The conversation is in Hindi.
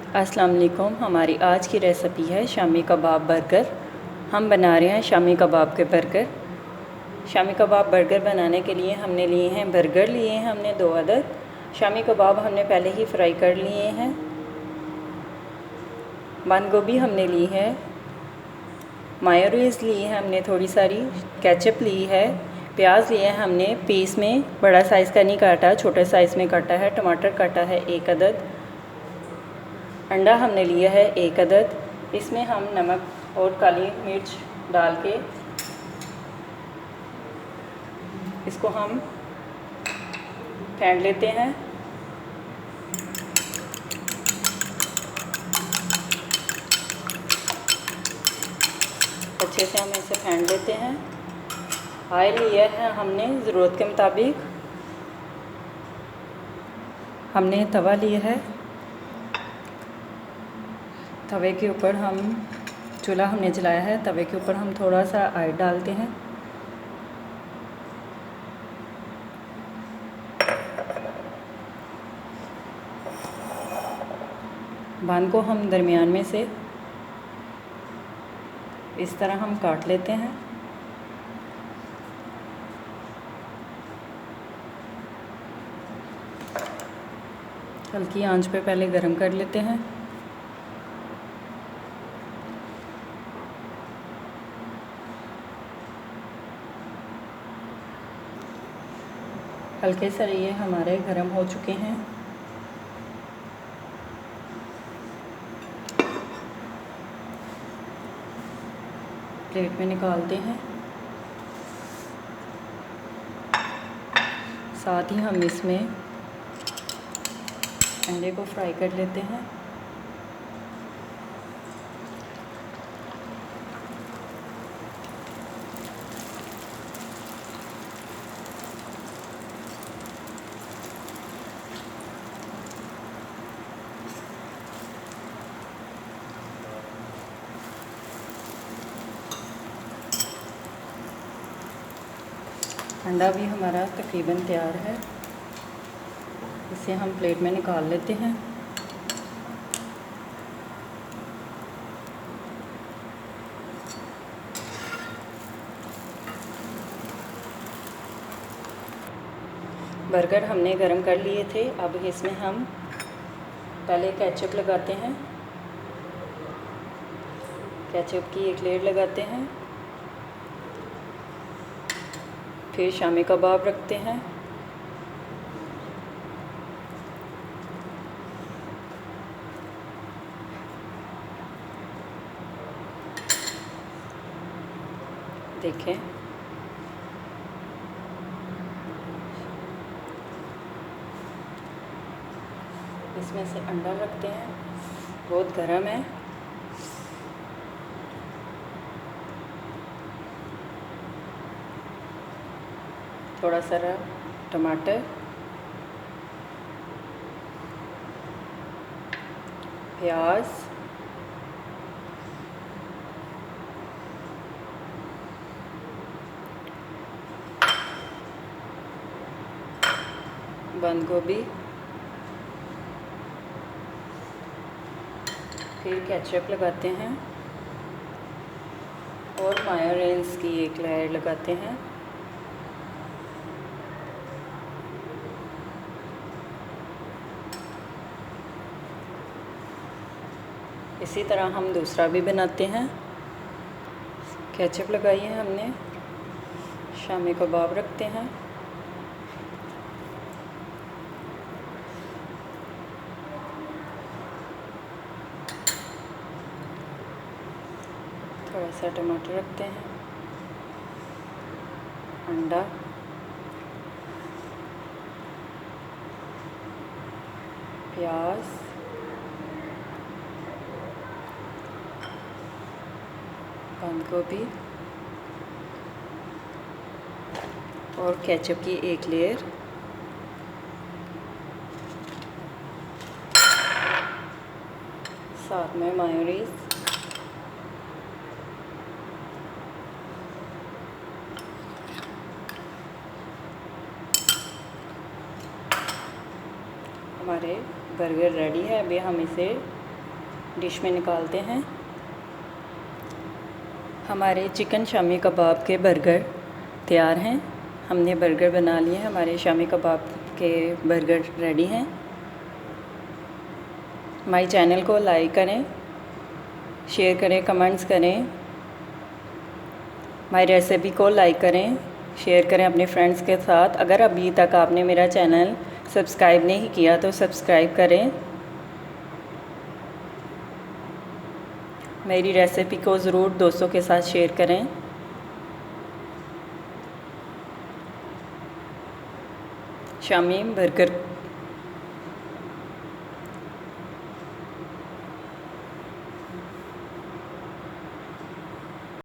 अस्सलाम वालेकुम। हमारी आज की रेसिपी है शामी कबाब बर्गर। हम बना रहे हैं शामी कबाब के बर्गर। शामी कबाब बर्गर बनाने के लिए हमने लिए हैं बर्गर लिए हैं हमने 2 अदद। शामी कबाब हमने पहले ही फ्राई कर लिए हैं। बंद गोभी हमने ली है। मायोनीज़ ली है हमने थोड़ी सारी। केचप ली है। प्याज लिया है हमने पीस में, बड़ा साइज़ का नहीं काटा, छोटे साइज़ में काटा है। टमाटर काटा है 1 अदद। अंडा हमने लिया है 1 अदद। इसमें हम नमक और काली मिर्च डाल के इसको हम फेंट लेते हैं। अच्छे से हम इसे फेंट लेते हैं। ऑयल लिया है हमने ज़रूरत के मुताबिक। हमने तवा लिया है। तवे के ऊपर हम चूल्हा हमने जलाया है। तवे के ऊपर हम थोड़ा सा ऑयल डालते हैं। बान को हम दरमियान में से इस तरह हम काट लेते हैं। हल्की आंच पे पहले गरम कर लेते हैं। हल्के से ये हमारे गरम हो चुके हैं। प्लेट में निकालते हैं। साथ ही हम इसमें अंडे को फ्राई कर लेते हैं। अंडा भी हमारा तकरीबन तैयार है। इसे हम प्लेट में निकाल लेते हैं। बर्गर हमने गरम कर लिए थे। अब इसमें हम पहले केचप लगाते हैं। केचप की एक लेयर लगाते हैं। फिर शामी कबाब रखते हैं। देखें, इसमें से अंडा रखते हैं। बहुत गर्म है। थोड़ा सा टमाटर, प्याज, बंद गोभी, फिर केचप लगाते हैं और मायोनीज़ की एक लेयर लगाते हैं। इसी तरह हम दूसरा भी बनाते हैं। केचप लगाई है हमने। शामी कबाब रखते हैं। थोड़ा सा टमाटर रखते हैं। अंडा, प्याज, बंद गोभी और केचप की एक लेयर। साथ में मायोनीज़, हमारे बर्गर रेडी है। अभी हम इसे डिश में निकालते हैं। हमारे चिकन शामी कबाब के बर्गर तैयार हैं। हमने बर्गर बना लिए हैं, हमारे शामी कबाब के बर्गर रेडी हैं। हमारे चैनल को लाइक करें, शेयर करें, कमेंट्स करें। हमारी रेसिपी को लाइक करें, शेयर करें अपने फ्रेंड्स के साथ। अगर अभी तक आपने मेरा चैनल सब्सक्राइब नहीं किया तो सब्सक्राइब करें। मेरी रेसिपी को ज़रूर दोस्तों के साथ शेयर करें। शामी बर्गर